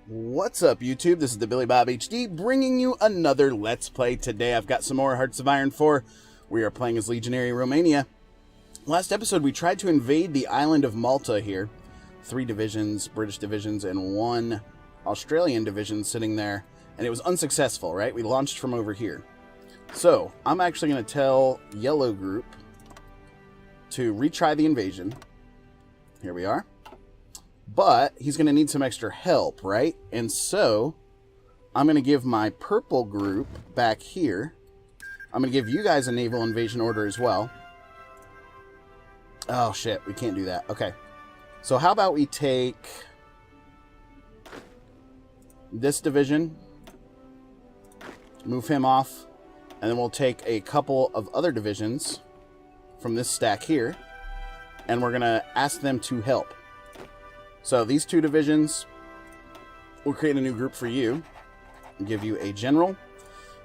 What's up, YouTube? This is TheBillyBobHD bringing you another Let's Play. Today I've got some more Hearts of Iron 4. We are playing as Legionary Romania. Last episode we tried to invade the island of Malta here. 3 divisions, British divisions, and 1 Australian division sitting there. And it was unsuccessful, right? We launched from over here. So, I'm actually going to tell Yellow Group to retry the invasion. Here we are. But he's going to need some extra help, right? And so, I'm going to give my purple group back here. I'm going to give you guys a naval invasion order as well. Oh, shit. We can't do that. Okay. So, how about we take this division, move him off, and then we'll take a couple of other divisions from this stack here, and we're going to ask them to help. So these 2 divisions, we'll create a new group for you, and give you a general.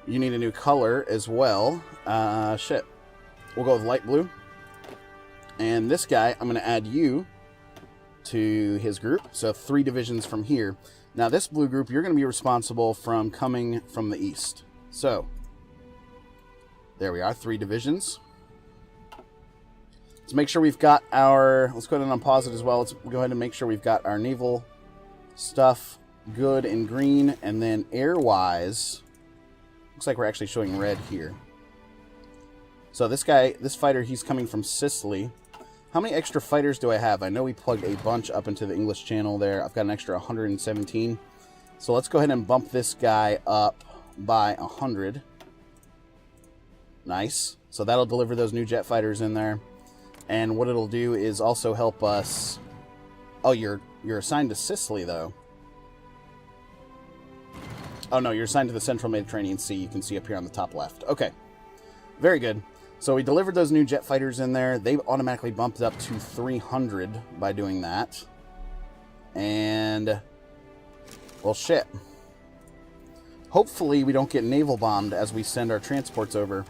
You need a new color as well. Shit. We'll go with light blue. And this guy, I'm going to add you to his group. So 3 divisions from here. Now this blue group, you're going to be responsible from coming from the east. So, there we are, 3 divisions. Let's make sure we've got our... Let's go ahead and unpause it as well. Let's go ahead and make sure we've got our naval stuff good in green. And then air-wise, looks like we're actually showing red here. So this guy, this fighter, he's coming from Sicily. How many extra fighters do I have? I know we plugged a bunch up into the English channel there. I've got an extra 117. So let's go ahead and bump this guy up by 100. Nice. So that'll deliver those new jet fighters in there. And what it'll do is also help us... Oh, you're assigned to Sicily, though. Oh, no, you're assigned to the Central Mediterranean Sea. You can see up here on the top left. Okay. Very good. So we delivered those new jet fighters in there. They automatically bumped up to 300 by doing that. And... well, shit. Hopefully we don't get naval bombed as we send our transports over.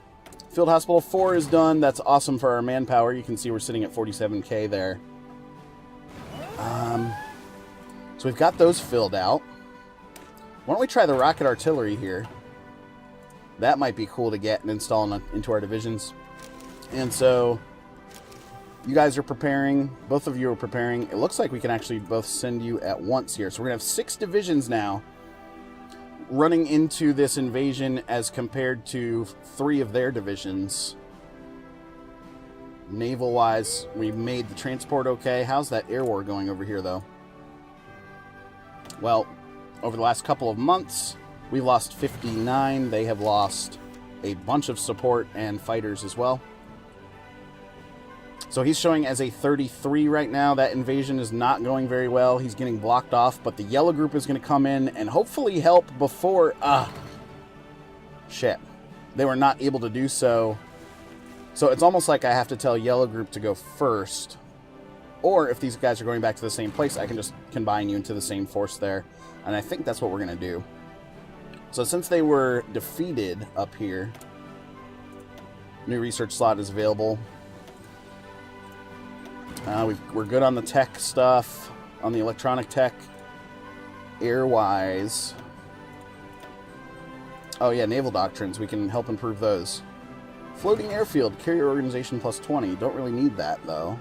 Field Hospital 4 is done. That's awesome for our manpower. You can see we're sitting at 47k there. So we've got those filled out. Why don't we try the rocket artillery here? That might be cool to get and install into our divisions. And so, you guys are preparing. Both of you are preparing. It looks like we can actually both send you at once here. So we're going to have 6 divisions now running into this invasion as compared to 3 of their divisions. Naval-wise, we made the transport okay. How's that air war going over here, though? Well, over the last couple of months, we lost 59. They have lost a bunch of support and fighters as well. So he's showing as a 33 right now. That invasion is not going very well. He's getting blocked off, but the yellow group is going to come in and hopefully help before... shit. They were not able to do so. So it's almost like I have to tell yellow group to go first. Or if these guys are going back to the same place, I can just combine you into the same force there. And I think that's what we're going to do. So since they were defeated up here, new research slot is available. We're good on the tech stuff, on the electronic tech. Air-wise. Oh yeah, naval doctrines. We can help improve those. Floating airfield, carrier organization plus 20. Don't really need that, though.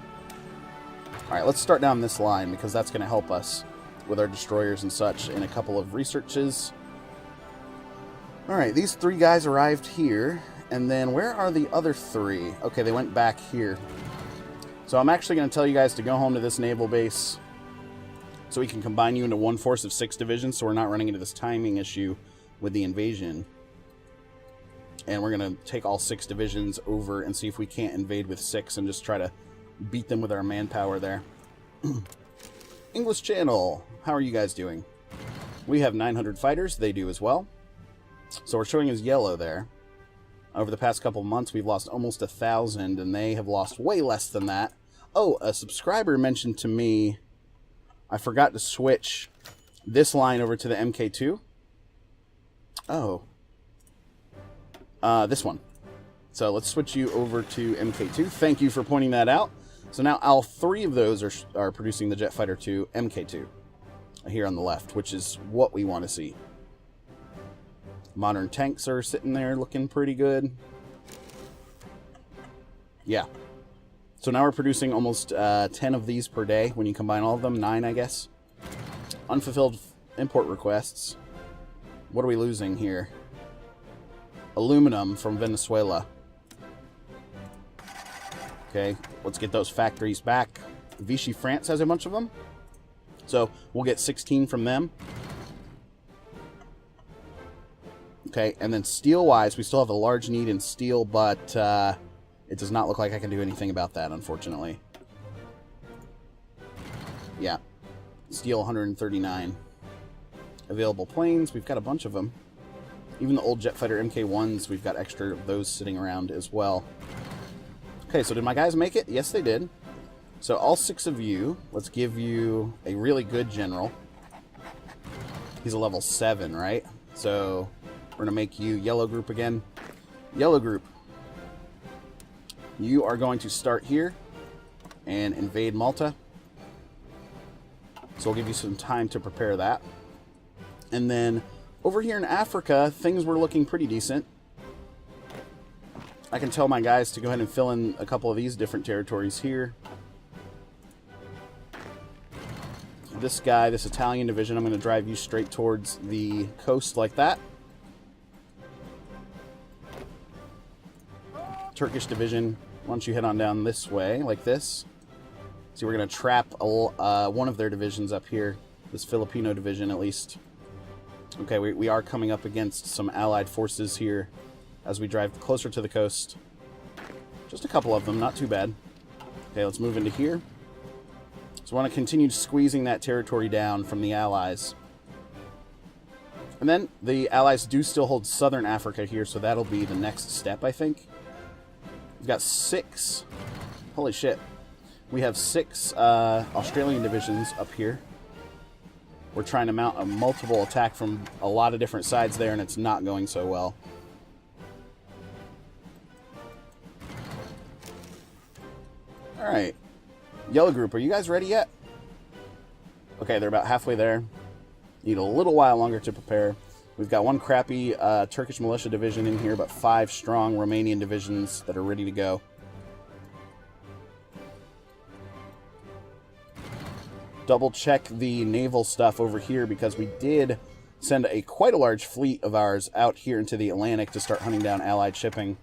Alright, let's start down this line, because that's going to help us with our destroyers and such in a couple of researches. Alright, these 3 guys arrived here. And then, where are the other 3? Okay, they went back here. So I'm actually going to tell you guys to go home to this naval base so we can combine you into one force of 6 divisions so we're not running into this timing issue with the invasion. And we're going to take all 6 divisions over and see if we can't invade with 6 and just try to beat them with our manpower there. English Channel, how are you guys doing? We have 900 fighters. They do as well. So we're showing as yellow there. Over the past couple months, we've lost almost 1,000, and they have lost way less than that. Oh, a subscriber mentioned to me, I forgot to switch this line over to the MK2. Oh. This one. So let's switch you over to MK2. Thank you for pointing that out. So now all 3 of those are producing the Jet Fighter 2 MK2. here on the left, which is what we want to see. Modern tanks are sitting there looking pretty good. Yeah. So now we're producing almost 10 of these per day when you combine all of them. 9, I guess. Unfulfilled import requests. What are we losing here? Aluminum from Venezuela. Okay, let's get those factories back. Vichy, France has a bunch of them. So we'll get 16 from them. Okay, and then steel-wise, we still have a large need in steel, but it does not look like I can do anything about that, unfortunately. Yeah, steel 139. Available planes, we've got a bunch of them. Even the old jet fighter MK1s, we've got extra of those sitting around as well. Okay, so did my guys make it? Yes, they did. So all 6 of you, let's give you a really good general. He's a level 7, right? So we're going to make you yellow group again. Yellow group. You are going to start here and invade Malta. So we'll give you some time to prepare that. And then over here in Africa, things were looking pretty decent. I can tell my guys to go ahead and fill in a couple of these different territories here. This guy, this Italian division, I'm going to drive you straight towards the coast like that. Turkish division, why don't you head on down this way, like this. See, we're going to trap one of their divisions up here. This Filipino division, at least. Okay, we are coming up against some allied forces here as we drive closer to the coast. Just a couple of them, not too bad. Okay, let's move into here. So we want to continue squeezing that territory down from the Allies. And then the Allies do still hold southern Africa here, so that'll be the next step, I think. We've got 6. Holy shit. We have 6 Australian divisions up here. We're trying to mount a multiple attack from a lot of different sides there, and it's not going so well. Alright. Yellow group, are you guys ready yet? Okay, they're about halfway there. Need a little while longer to prepare. We've got one crappy Turkish militia division in here, but 5 strong Romanian divisions that are ready to go. Double check the naval stuff over here because we did send quite a large fleet of ours out here into the Atlantic to start hunting down Allied shipping.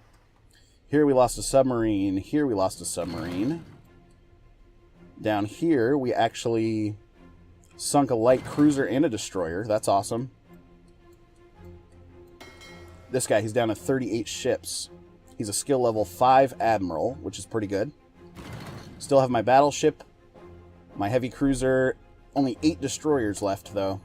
Here we lost a submarine. Here we lost a submarine. Down here we actually sunk a light cruiser and a destroyer. That's awesome. This guy, he's down to 38 ships. He's a skill level 5 admiral, which is pretty good. Still have my battleship, my heavy cruiser. Only 8 destroyers left, though.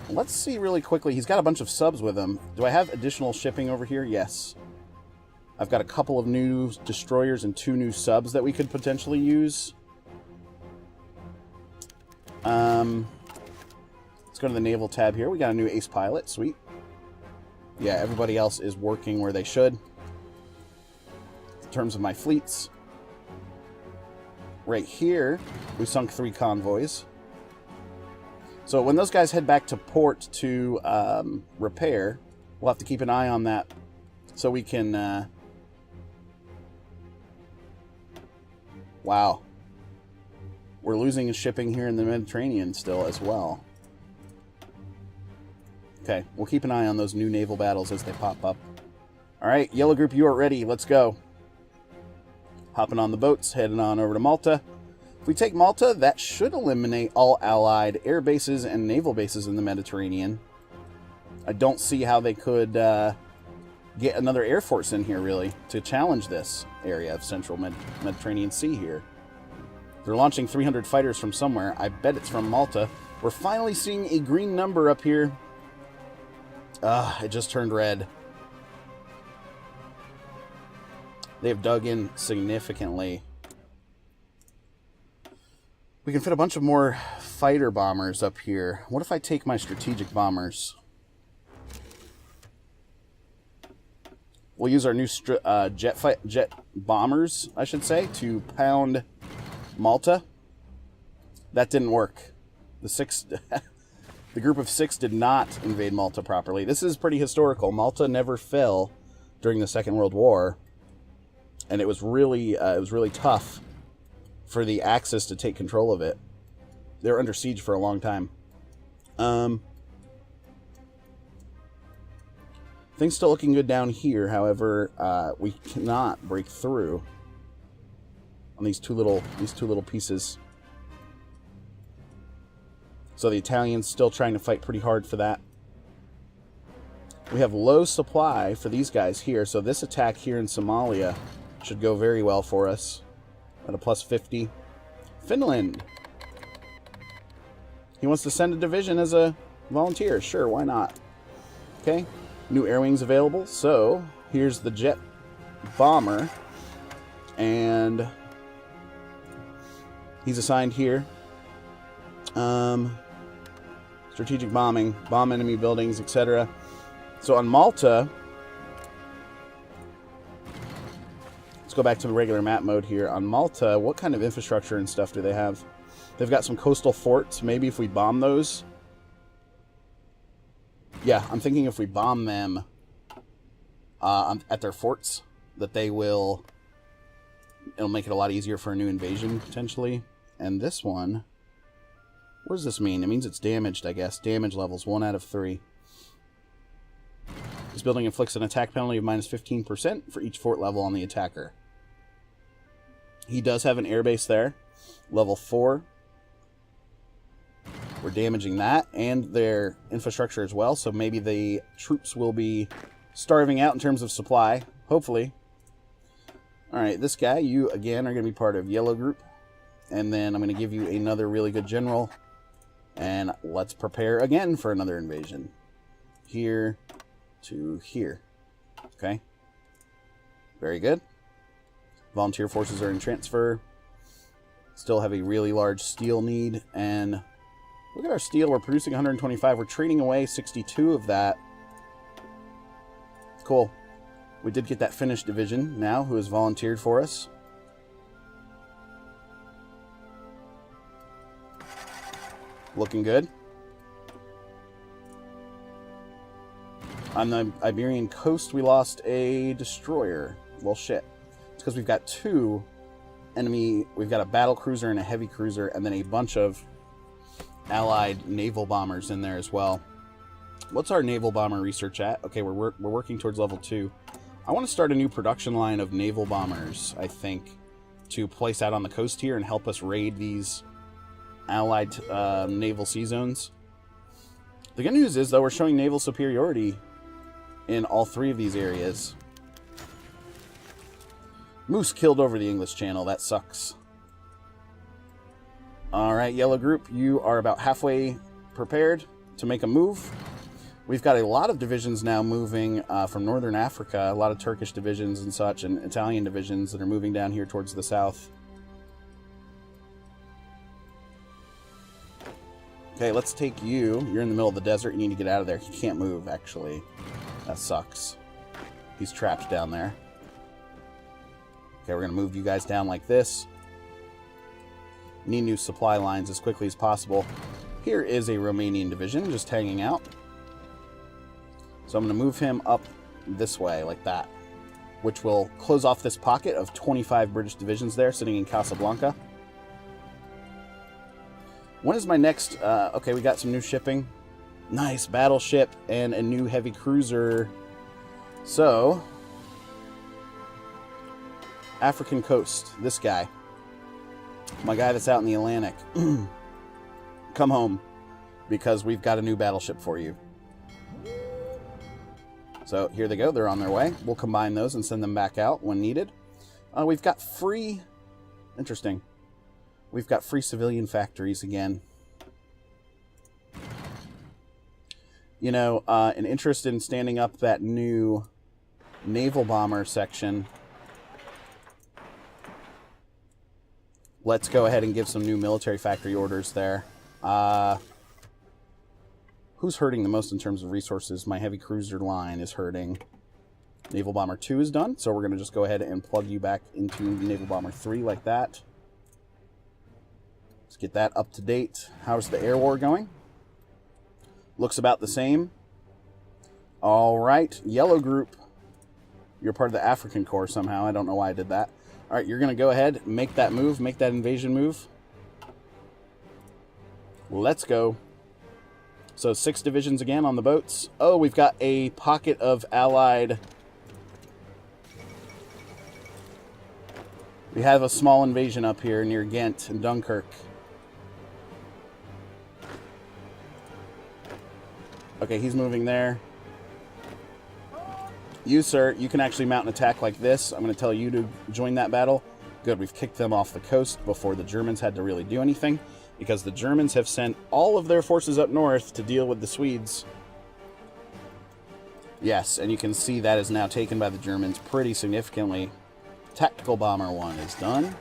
Let's see really quickly. He's got a bunch of subs with him. Do I have additional shipping over here? Yes. I've got a couple of new destroyers and 2 new subs that we could potentially use. Let's go to the naval tab here. We got a new ace pilot. Sweet. Yeah, everybody else is working where they should. In terms of my fleets. Right here, we sunk 3 convoys. So when those guys head back to port to repair, we'll have to keep an eye on that so we can... Wow. We're losing shipping here in the Mediterranean still as well. Okay, we'll keep an eye on those new naval battles as they pop up. Alright, Yellow Group, you are ready. Let's go. Hopping on the boats, heading on over to Malta. If we take Malta, that should eliminate all Allied air bases and naval bases in the Mediterranean. I don't see how they could get another air force in here, really, to challenge this area of central Mediterranean Sea here. They're launching 300 fighters from somewhere. I bet it's from Malta. We're finally seeing a green number up here. It just turned red. They've dug in significantly. We can fit a bunch of more fighter bombers up here. What if I take my strategic bombers? We'll use our new jet bombers, I should say, to pound Malta. That didn't work. The group of 6 did not invade Malta properly. This is pretty historical. Malta never fell during the Second World War, and it was really tough for the Axis to take control of it. They were under siege for a long time. Things still looking good down here. However, we cannot break through on these two little pieces. So the Italians still trying to fight pretty hard for that. We have low supply for these guys here, so this attack here in Somalia should go very well for us at a plus 50. Finland. He wants to send a division as a volunteer. Sure, why not? Okay, new air wings available. So here's the jet bomber, and he's assigned here. Strategic bombing, bomb enemy buildings, etc. So on Malta, let's go back to the regular map mode here. On Malta, what kind of infrastructure and stuff do they have? They've got some coastal forts. Maybe if we bomb those. Yeah, I'm thinking if we bomb them at their forts, that it'll make it a lot easier for a new invasion, potentially. And this one, what does this mean? It means it's damaged, I guess. Damage levels, 1 out of 3. This building inflicts an attack penalty of minus 15% for each fort level on the attacker. He does have an airbase there. Level 4. We're damaging that and their infrastructure as well, so maybe the troops will be starving out in terms of supply, hopefully. Alright, this guy, you again are going to be part of Yellow Group, and then I'm going to give you another really good general, and let's prepare again for another invasion. Here to here. Okay. Very good. Volunteer forces are in transfer. Still have a really large steel need, and look at our steel. We're producing 125. We're trading away 62 of that. Cool. We did get that Finnish division now, who has volunteered for us. Looking good. On the Iberian coast, we lost a destroyer. Well, shit. It's because we've got 2 enemy... We've got a battle cruiser and a heavy cruiser, and then a bunch of allied naval bombers in there as well. What's our naval bomber research at? Okay, we're working towards level 2. I want to start a new production line of naval bombers, I think, to place out on the coast here and help us raid these allied naval sea zones. The good news is, though, we're showing naval superiority in all 3 of these areas. Moose killed over the English Channel. That sucks. Alright, Yellow Group, you are about halfway prepared to make a move. We've got a lot of divisions now moving from Northern Africa, a lot of Turkish divisions and such, and Italian divisions that are moving down here towards the south. Okay, let's take you. You're in the middle of the desert. You need to get out of there. He can't move, actually. That sucks. He's trapped down there. Okay, we're going to move you guys down like this. Need new supply lines as quickly as possible. Here is a Romanian division just hanging out. So I'm going to move him up this way, like that, which will close off this pocket of 25 British divisions there, sitting in Casablanca. When is my next... okay, we got some new shipping. Nice, battleship and a new heavy cruiser. So, African coast, this guy. My guy that's out in the Atlantic. Come home, because we've got a new battleship for you. So here they go. They're on their way. We'll combine those and send them back out when needed. We've got free... Interesting. We've got free civilian factories again. You know, an interest in standing up that new naval bomber section. Let's go ahead and give some new military factory orders there. Who's hurting the most in terms of resources? My heavy cruiser line is hurting. Naval Bomber 2 is done, so we're going to just go ahead and plug you back into Naval Bomber 3 like that. Let's get that up to date. How's the air war going? Looks about the same. All right, yellow group. You're part of the African Corps somehow. I don't know why I did that. All right, you're going to go ahead, make that move, make that invasion move. Let's go. So 6 divisions again on the boats. Oh, we've got a pocket of allied. We have a small invasion up here near Ghent and Dunkirk. Okay, he's moving there. You, sir, you can actually mount an attack like this. I'm going to tell you to join that battle. Good, we've kicked them off the coast before the Germans had to really do anything, because the Germans have sent all of their forces up north to deal with the Swedes. Yes, and you can see that is now taken by the Germans pretty significantly. Tactical Bomber 1 is done.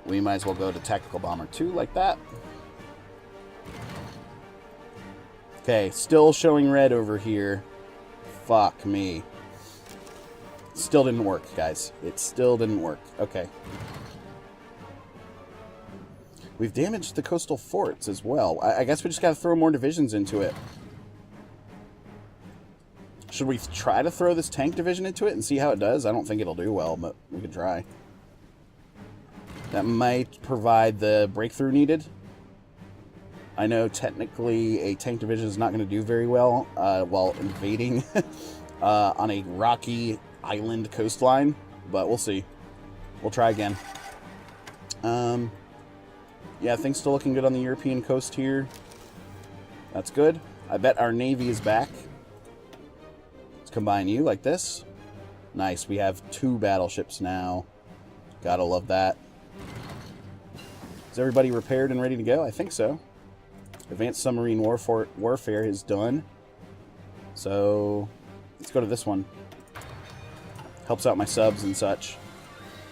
We might as well go to Tactical Bomber 2 like that. Okay, still showing red over here. Fuck me. Still didn't work, guys. It still didn't work. Okay. We've damaged the coastal forts as well. I guess we just gotta throw more divisions into it. Should we try to throw this tank division into it and see how it does? I don't think it'll do well, but we could try. That might provide the breakthrough needed. I know technically a tank division is not going to do very well while invading on a rocky island coastline, but we'll see. We'll try again. Yeah, things still looking good on the European coast here. That's good. I bet our navy is back. Let's combine you like this. Nice, we have 2 battleships now. Gotta love that. Is everybody repaired and ready to go? I think so. Advanced submarine warfare is done. So let's go to this one. Helps out my subs and such.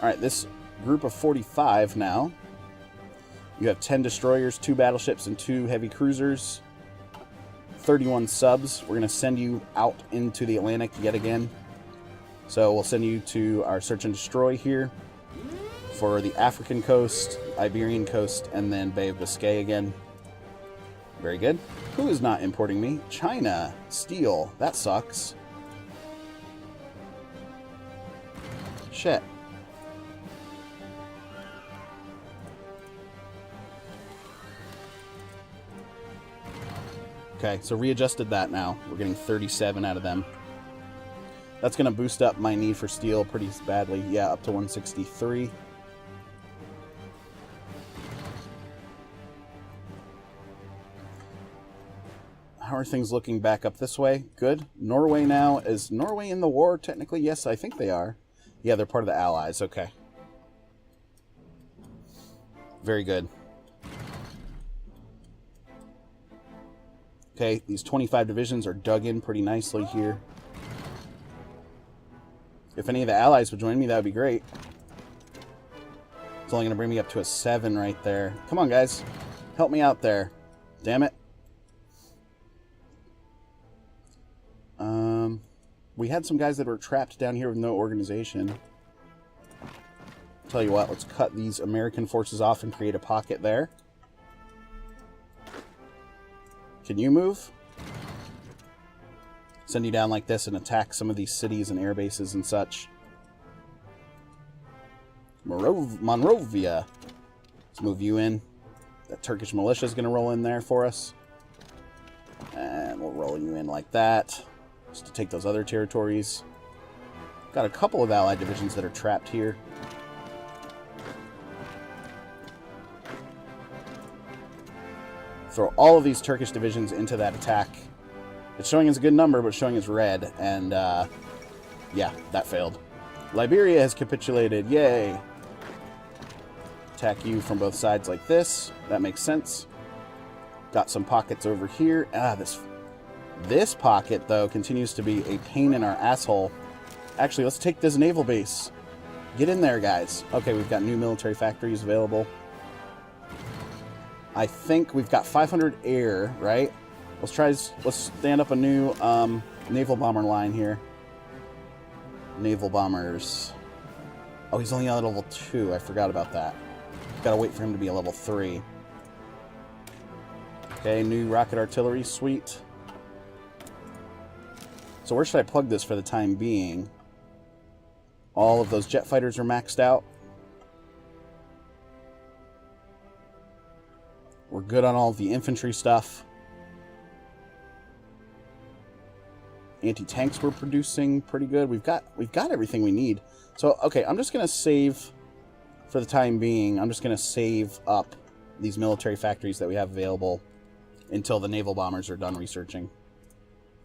Alright, this group of 45 now. You have 10 destroyers, 2 battleships, and 2 heavy cruisers. 31 subs. We're going to send you out into the Atlantic yet again. So we'll send you to our search and destroy here for the African coast, Iberian coast, and then Bay of Biscay again. Very good. Who is not importing me? China. Steel. That sucks. Shit. Okay, so readjusted that now. We're getting 37 out of them. That's going to boost up my need for steel pretty badly. Yeah, up to 163. How are things looking back up this way? Good. Norway now. Is Norway in the war technically? Yes, I think they are. Yeah, they're part of the Allies. Okay. Very good. Okay, these 25 divisions are dug in pretty nicely here. If any of the Allies would join me, that would be great. It's only going to bring me up to a 7 right there. Come on, guys. Help me out there. Damn it. We had some guys that were trapped down here with no organization. Tell you what, let's cut these American forces off and create a pocket there. Can you move? Send you down like this and attack some of these cities and air bases and such. Monrovia. Let's move you in. That Turkish militia is going to roll in there for us. And we'll roll you in like that. Just to take those other territories. Got a couple of Allied divisions that are trapped here. Throw all of these Turkish divisions into that attack. It's showing as a good number, but showing as red. And, yeah, that failed. Liberia has capitulated. Yay. Attack you from both sides like this. That makes sense. Got some pockets over here. This pocket, though, continues to be a pain in our asshole. Actually, let's take this naval base. Get in there, guys. Okay, we've got new military factories available. I think we've got 500 air, right? Let's stand up a new naval bomber line here. Naval bombers. Oh, he's only on level 2. I forgot about that. Gotta wait for him to be a level 3. Okay, new rocket artillery, sweet. So where should I plug this for the time being? All of those jet fighters are maxed out. We're good on all of the infantry stuff. Anti-tanks we're producing pretty good. We've got everything we need. So, okay, I'm just going to save, for the time being, I'm just going to save up these military factories that we have available until the naval bombers are done researching,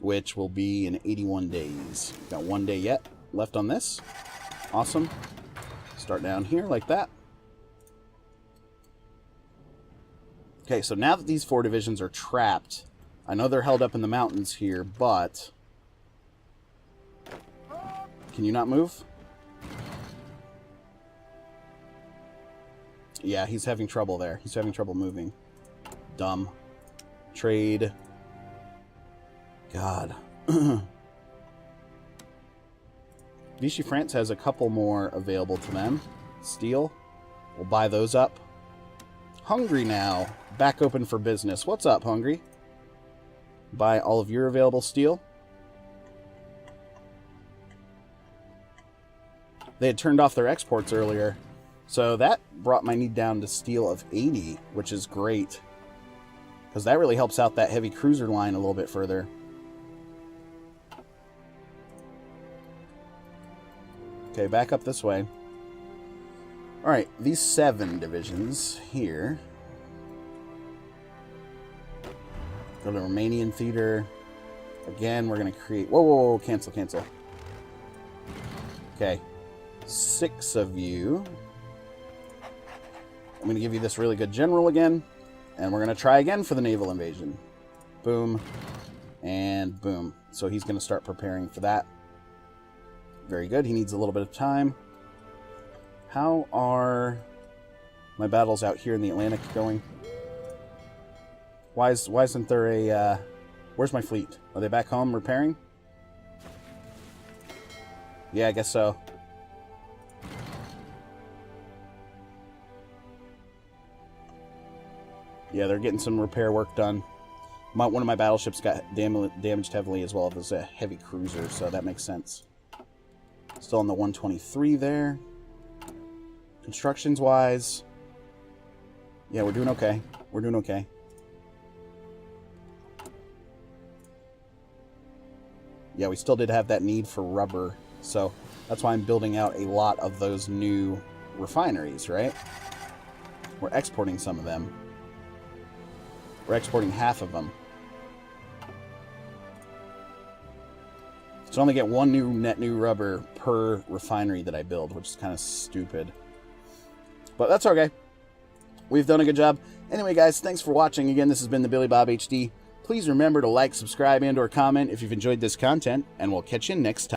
which will be in 81 days. Got 1 day yet left on this. Awesome. Start down here like that. Okay, so now that these 4 divisions are trapped, I know they're held up in the mountains here, but... Can you not move? Yeah, he's having trouble there. He's having trouble moving. Dumb. Trade. God. Vichy France has a couple more available to them. Steel. We'll buy those up. Hungary now. Back open for business. What's up, Hungary? Buy all of your available steel. They had turned off their exports earlier. So that brought my need down to steel of 80, which is great. Because that really helps out that heavy cruiser line a little bit further. Okay, back up this way. Alright, these 7 divisions here. Go to the Romanian theater. Again, we're going to create... Whoa, whoa, whoa, cancel, cancel. Okay. 6 of you. I'm going to give you this really good general again. And we're going to try again for the naval invasion. Boom. And boom. So he's going to start preparing for that. Very good. He needs a little bit of time. How are my battles out here in the Atlantic going? Why isn't there a... where's my fleet? Are they back home repairing? Yeah, I guess so. Yeah, they're getting some repair work done. One of my battleships got damaged heavily as well as a heavy cruiser, so that makes sense. Still on the 123 there. Constructions-wise, yeah, we're doing okay. We're doing okay. Yeah, we still did have that need for rubber, so that's why I'm building out a lot of those new refineries, right? We're exporting some of them. We're exporting half of them. So I only get 1 net new rubber per refinery that I build, which is kind of stupid. But that's okay. We've done a good job. Anyway, guys, thanks for watching. Again, this has been the Billy Bob HD. Please remember to like, subscribe, and/or comment if you've enjoyed this content, and we'll catch you next time.